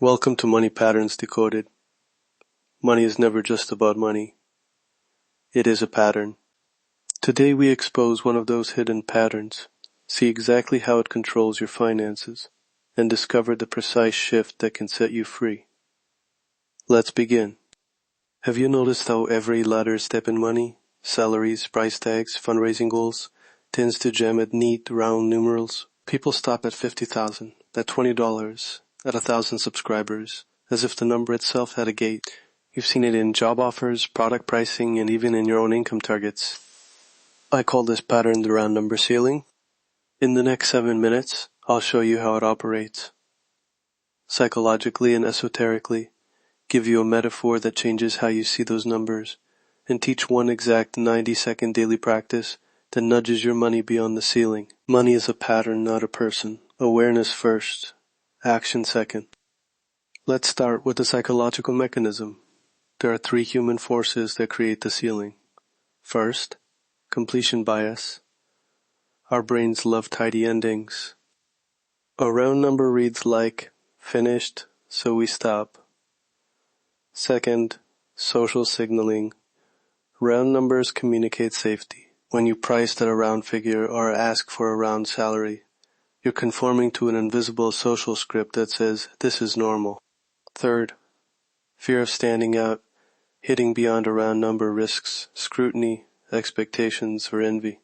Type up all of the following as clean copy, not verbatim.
Welcome to Money Patterns Decoded. Money is never just about money. It is a pattern. Today we expose one of those hidden patterns, see exactly how it controls your finances, and discover the precise shift that can set you free. Let's begin. Have you noticed how every ladder step in money, salaries, price tags, fundraising goals, tends to jam at neat, round numerals? People stop at $50,000, at $20, at 1,000 subscribers, as if the number itself had a gate. You've seen it in job offers, product pricing, and even in your own income targets. I call this pattern the round number ceiling. In the next 7 minutes, I'll show you how it operates. Psychologically and esoterically, give you a metaphor that changes how you see those numbers, and teach one exact 90-second daily practice that nudges your money beyond the ceiling. Money is a pattern, not a person. Awareness first. Action second. Let's start with the psychological mechanism. There are 3 human forces that create the ceiling. First, completion bias. Our brains love tidy endings. A round number reads like finished, so we stop. Second, social signaling. Round numbers communicate safety. When you price at a round figure or ask for a round salary, you're conforming to an invisible social script that says, this is normal. Third, fear of standing out. Hitting beyond a round number risks scrutiny, expectations, or envy.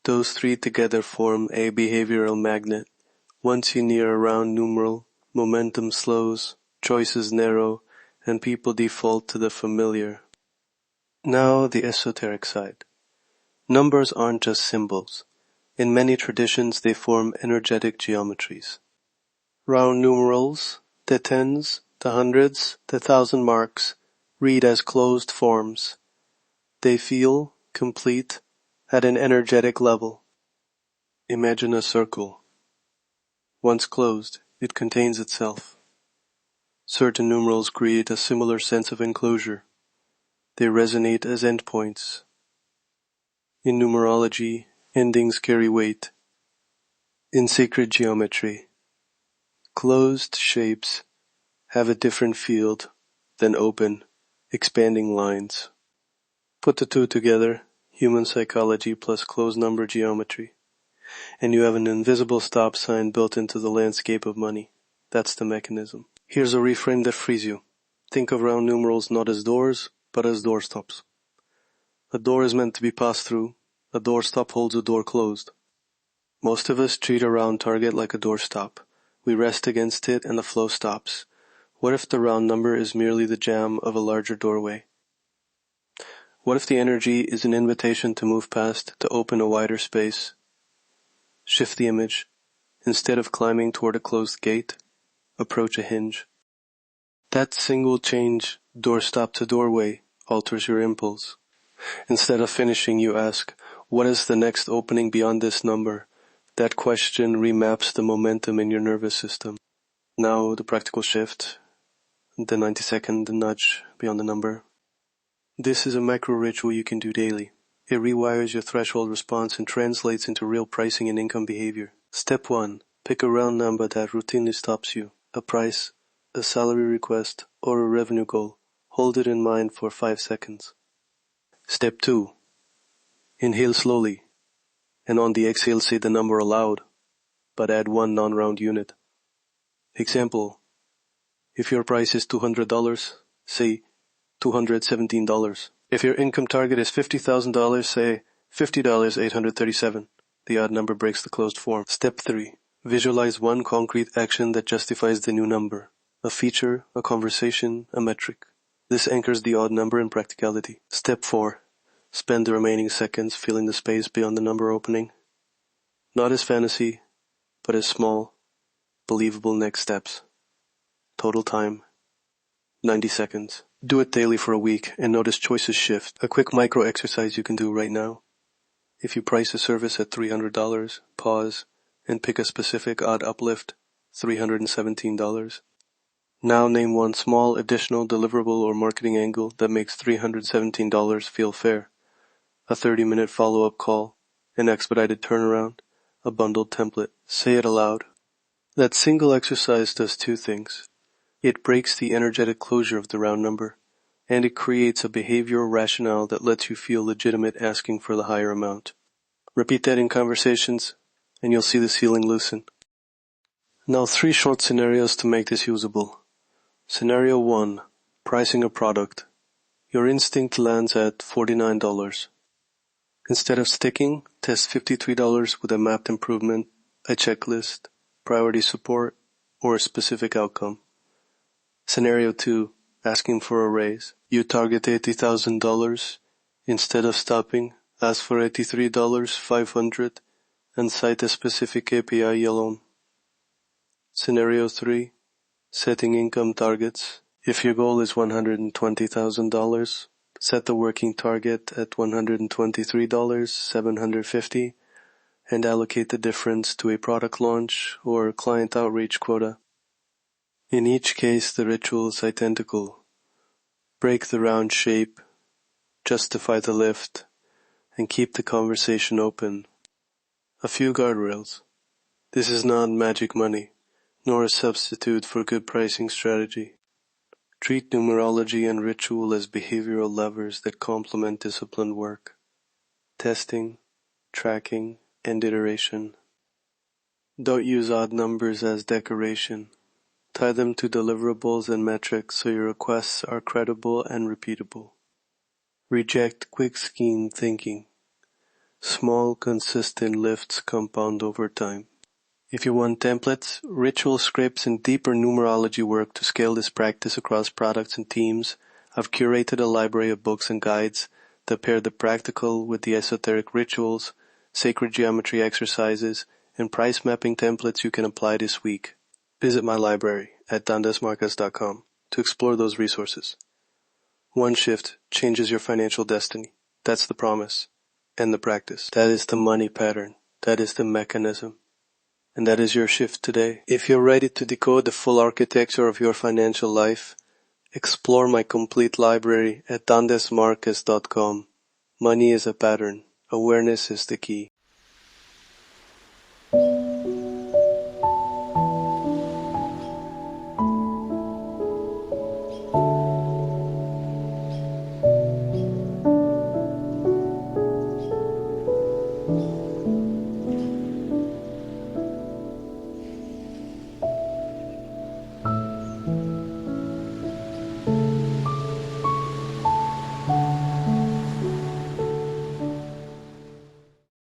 Those 3 together form a behavioral magnet. Once you near a round numeral, momentum slows, choices narrow, and people default to the familiar. Now the esoteric side. Numbers aren't just symbols. In many traditions, they form energetic geometries. Round numerals, the tens, the hundreds, the thousand marks, read as closed forms. They feel complete at an energetic level. Imagine a circle. Once closed, it contains itself. Certain numerals create a similar sense of enclosure. They resonate as endpoints. In numerology, endings carry weight. In sacred geometry, closed shapes have a different field than open, expanding lines. Put the 2 together, human psychology plus closed number geometry, and you have an invisible stop sign built into the landscape of money. That's the mechanism. Here's a reframe that frees you. Think of round numerals not as doors, but as doorstops. A door is meant to be passed through. A doorstop holds a door closed. Most of us treat a round target like a doorstop. We rest against it and the flow stops. What if the round number is merely the jamb of a larger doorway? What if the energy is an invitation to move past, to open a wider space? Shift the image. Instead of climbing toward a closed gate, approach a hinge. That single change, doorstop to doorway, alters your impulse. Instead of finishing, you ask, what is the next opening beyond this number? That question remaps the momentum in your nervous system. Now the practical shift, the 90-second nudge beyond the number. This is a micro ritual you can do daily. It rewires your threshold response and translates into real pricing and income behavior. Step 1. Pick a round number that routinely stops you. A price, a salary request, or a revenue goal. Hold it in mind for 5 seconds. Step 2. Inhale slowly, and on the exhale say the number aloud, but add 1 non-round unit. Example, if your price is $200, say $217. If your income target is $50,000, say $50,837. The odd number breaks the closed form. Step 3. Visualize one concrete action that justifies the new number. A feature, a conversation, a metric. This anchors the odd number in practicality. Step 4. Spend the remaining seconds filling the space beyond the number opening. Not as fantasy, but as small, believable next steps. Total time, 90 seconds. Do it daily for a week and notice choices shift. A quick micro exercise you can do right now. If you price a service at $300, pause and pick a specific odd uplift, $317. Now name one small additional deliverable or marketing angle that makes $317 feel fair. A 30-minute follow-up call, an expedited turnaround, a bundled template. Say it aloud. That single exercise does two things. It breaks the energetic closure of the round number, and it creates a behavioral rationale that lets you feel legitimate asking for the higher amount. Repeat that in conversations, and you'll see the ceiling loosen. Now 3 short scenarios to make this usable. Scenario 1. Pricing a product. Your instinct lands at $49. Instead of sticking, test $53 with a mapped improvement, a checklist, priority support, or a specific outcome. Scenario 2. Asking for a raise. You target $80,000. Instead of stopping, ask for $83,500 and cite a specific KPI alone. Scenario 3. Setting income targets. If your goal is $120,000, set the working target at $123,750 and allocate the difference to a product launch or client outreach quota. In each case, the ritual is identical. Break the round shape, justify the lift, and keep the conversation open. A few guardrails. This is not magic money, nor a substitute for good pricing strategy. Treat numerology and ritual as behavioral levers that complement disciplined work. Testing, tracking, and iteration. Don't use odd numbers as decoration. Tie them to deliverables and metrics so your requests are credible and repeatable. Reject quick scheme thinking. Small, consistent lifts compound over time. If you want templates, ritual scripts, and deeper numerology work to scale this practice across products and teams, I've curated a library of books and guides that pair the practical with the esoteric rituals, sacred geometry exercises, and price mapping templates you can apply this week. Visit my library at Desmarques.com to explore those resources. One shift changes your financial destiny. That's the promise and the practice. That is the money pattern. That is the mechanism. And that is your shift today. If you're ready to decode the full architecture of your financial life, explore my complete library at Desmarques.com. Money is a pattern. Awareness is the key.